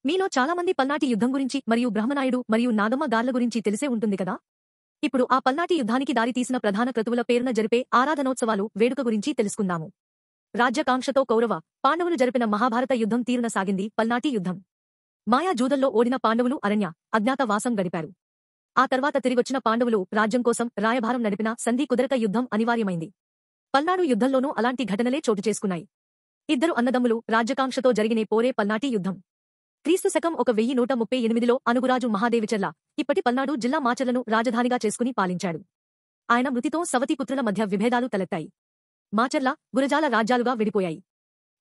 మీలో చాలామంది పల్నాటి యుద్ధం గురించి మరియు బ్రహ్మనాయుడు మరియు నాగమ్మ గార్ల గురించి తెలిసే ఉంటుంది కదా. ఇప్పుడు ఆ పల్నాటి యుద్ధానికి దారితీసిన ప్రధాన క్రతువుల పేరున జరిపే ఆరాధనోత్సవాలు వేడుక గురించి తెలుసుకుందాము. రాజ్యకాంక్షతో కౌరవ పాండవులు జరిపిన మహాభారత యుద్ధం తీరున సాగింది పల్నాటి యుద్ధం. మాయా జూదంలో ఓడిన పాండవులు అజ్ఞాతవాసం గడిపారు. ఆ తర్వాత తిరిగొచ్చిన పాండవులు రాజ్యం కోసం రాయభారం నడిపిన సంధి కుదరక యుద్ధం అనివార్యమైంది. పల్నాడు యుద్ధంలోనూ అలాంటి ఘటనలే చోటు చేసుకున్నాయి. ఇద్దరు అన్నదమ్ములు రాజ్యకాంక్షతో జరిగినే పోరే పల్నాటి యుద్ధం. క్రీస్తు శకం 1138లో అనుగురాజు మహాదేవిచర్ల ఇప్పటి పల్నాడు జిల్లా మాచర్లను రాజధానిగా చేసుకుని పాలించాడు. ఆయన మృతితో సవతిపుత్రుల మధ్య విభేదాలు తలెత్తాయి. మాచర్ల, గురజాల రాజ్యాలుగా విడిపోయాయి.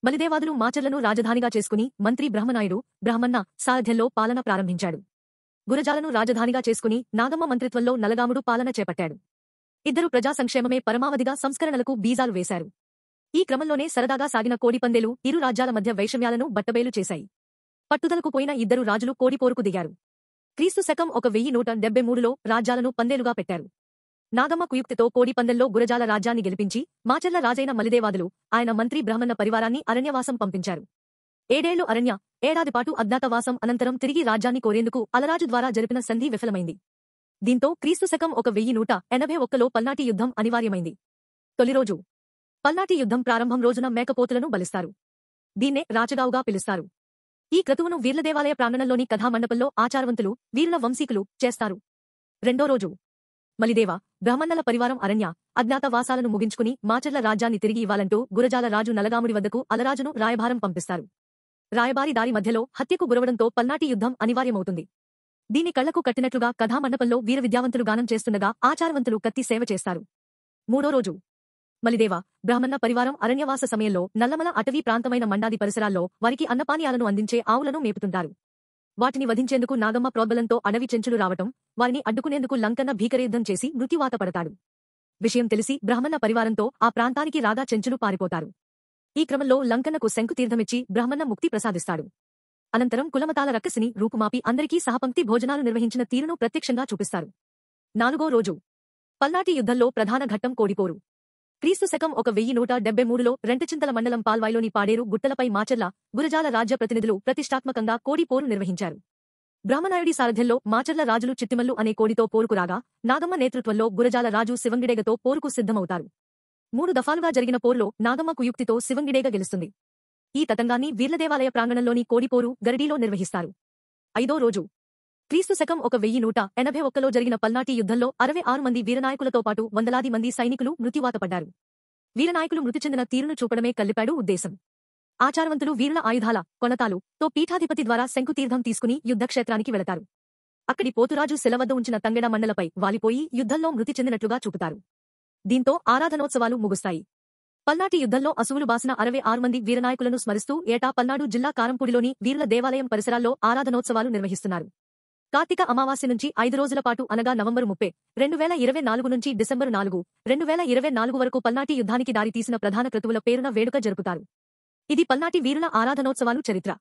మలిదేవాదులు మాచర్లను రాజధానిగా చేసుకుని మంత్రి బ్రహ్మనాయుడు, బ్రహ్మన్న సారథ్యంలో పాలన ప్రారంభించాడు. గురజాలను రాజధానిగా చేసుకుని నాగమ్మ మంత్రిత్వంలో నలగాముడు పాలన చేపట్టాడు. ఇద్దరు ప్రజా సంక్షేమమే పరమావధిగా సంస్కరణలకు బీజాలు వేశారు. ఈ క్రమంలోనే సరదాగా సాగిన కోడిపందేలు ఇరు రాజ్యాల మధ్య వైషమ్యాలను బట్టబయలు చేశాయి. పట్టుదలకు పోయిన ఇద్దరు రాజులు కోడిపోరుకు దిగారు. క్రీస్తు శకం 1173లో రాజ్యాలను పందేలుగా పెట్టారు. నాగమ్మ కుయుక్తితో కోడిపందెల్లో గురజాల రాజ్యాన్ని గెలిపించి మాచర్ల రాజైన మలిదేవాదులు ఆయన మంత్రి బ్రహ్మన్న పరివారాన్ని అరణ్యవాసం పంపించారు. ఏడేళ్లు ఏడాదిపాటు అజ్ఞాతవాసం అనంతరం తిరిగి రాజ్యాన్ని కోరేందుకు అలరాజు ద్వారా జరిపిన సంధి విఫలమైంది. దీంతో క్రీస్తు శకం 1181లో పల్నాటి యుద్ధం అనివార్యమైంది. తొలి రోజు పల్నాటి యుద్ధం ప్రారంభం రోజున మేకపోతులను బలిస్తారు. దీన్నే రాచగావుగా పిలుస్తారు. ఈ క్రతువును వీర్ల దేవాలయ ప్రాంగణంలోని కథామండపంలో ఆచారవంతులు, వీరుల వంశీకులు చేస్తారు. రెండో రోజు మలిదేవ, బ్రహ్మన్నల పరివారం అజ్ఞాతవాసాలను ముగించుకుని మాచర్ల రాజ్యాన్ని తిరిగి ఇవ్వాలంటూ గురజాల రాజు నలగాముడి వద్దకు అలరాజును రాయభారం పంపిస్తారు. రాయబారి దారి మధ్యలో హత్యకు గురవడంతో పల్నాటి యుద్ధం అనివార్యమవుతుంది. దీని కళ్లకు కట్టినట్లుగా కథామండపంలో వీర విద్యావంతులు గానం చేస్తుండగా ఆచారవంతులు కత్తి సేవ చేస్తారు. మూడో రోజు మలిదేవ, బ్రాహ్మణ పరివారం అరణ్యవాస సమయంలో నల్లమల అటవీ ప్రాంతమైన మండాది పరిసరాల్లో వారికి అన్నపానీయాలను అందించే ఆవులను మేపుతుంటారు. వాటిని వధించేందుకు నాగమ్మ ప్రోద్బలంతో అడవి చెంచులు రావటం, వారిని అడ్డుకునేందుకు లంకన్న భీకరయుద్ధం చేసి మృత్యువాత పడతాడు. విషయం తెలిసి బ్రాహ్మణ పరివారంతో ఆ ప్రాంతానికి రాగా చెంచులు పారిపోతారు. ఈ క్రమంలో లంకన్నకు శంకుతీర్థమిచ్చి బ్రాహ్మణ ముక్తి ప్రసాదిస్తాడు. అనంతరం కులమతాల రక్కసిని రూపుమాపి అందరికీ సహపంక్తి భోజనాలు నిర్వహించిన తీరును ప్రత్యక్షంగా చూపిస్తారు. నాలుగో రోజు పల్నాటి యుద్ధంలో ప్రధాన ఘట్టం కోడిపోరు. క్రీస్తు శకం 1173లో రెంటచింతల మండలం పాల్వాయిలోని పాడేరు గుట్టలపై మాచర్ల, గురజాల రాజ్య ప్రతినిధులు ప్రతిష్టాత్మకంగా కోడిపోరు నిర్వహించారు. బ్రహ్మనాయుడి సారథ్యంలో మాచర్ల రాజులు చిట్టిమల్లు అనే కోడితో పోరుకురాగా, నాగమ్మ నేతృత్వంలో గురజాల రాజు శివంగిడేగతో పోరుకు సిద్ధమవుతారు. 3 దఫాలుగా జరిగిన పోరులో నాగమ్మ కుయుక్తితో శివంగిడేగ గెలుస్తుంది. ఈ తతంగాన్ని వీర్లదేవాలయ ప్రాంగణంలోని కోడిపోరు గరిడీలో నిర్వహిస్తారు. ఐదో రోజు క్రీస్తు శకం 1181లో జరిగిన పల్నాటి యుద్ధంలో 66 మంది వీరనాయకులతో పాటు వందలాది మంది సైనికులు మృత్యువాత పడ్డారు. వీరనాయకులు మృతి చెందిన తీరును చూపడమే కల్లిపాడు ఉద్దేశం. ఆచారవంతులు వీరుల ఆయుధాల కొనతాలు పీఠాధిపతి ద్వారా శంకుతీర్థం తీసుకుని యుద్ధక్షేత్రానికి వెళతారు. అక్కడి పోతురాజు శిలవద్ద ఉంచిన తంగెడ మండలపై వాలిపోయి యుద్ధంలో మృతి చెందినట్లుగా చూపుతారు. దీంతో ఆరాధనోత్సవాలు ముగుస్తాయి. పల్నాటి యుద్ధంలో అసువులు బాసిన 66 మంది వీరనాయకులను స్మరిస్తూ ఏటా పల్నాడు జిల్లా కారంపూడిలోని వీరుల దేవాలయం పరిసరాల్లో ఆరాధనోత్సవాలు నిర్వహిస్తున్నారు. కార్తీక అమావాస్య నుంచి 5 రోజుల పాటు అనగా నవంబరు 30, 2024 నుంచి డిసెంబరు 4, 2024 వరకు పల్నాటి యుద్ధానికి దారి తీసిన ప్రధాన క్రతువుల పేరున వేడుక జరుపుతారు. ఇది పల్నాటి వీరుల ఆరాధనోత్సవాలు చరిత్ర.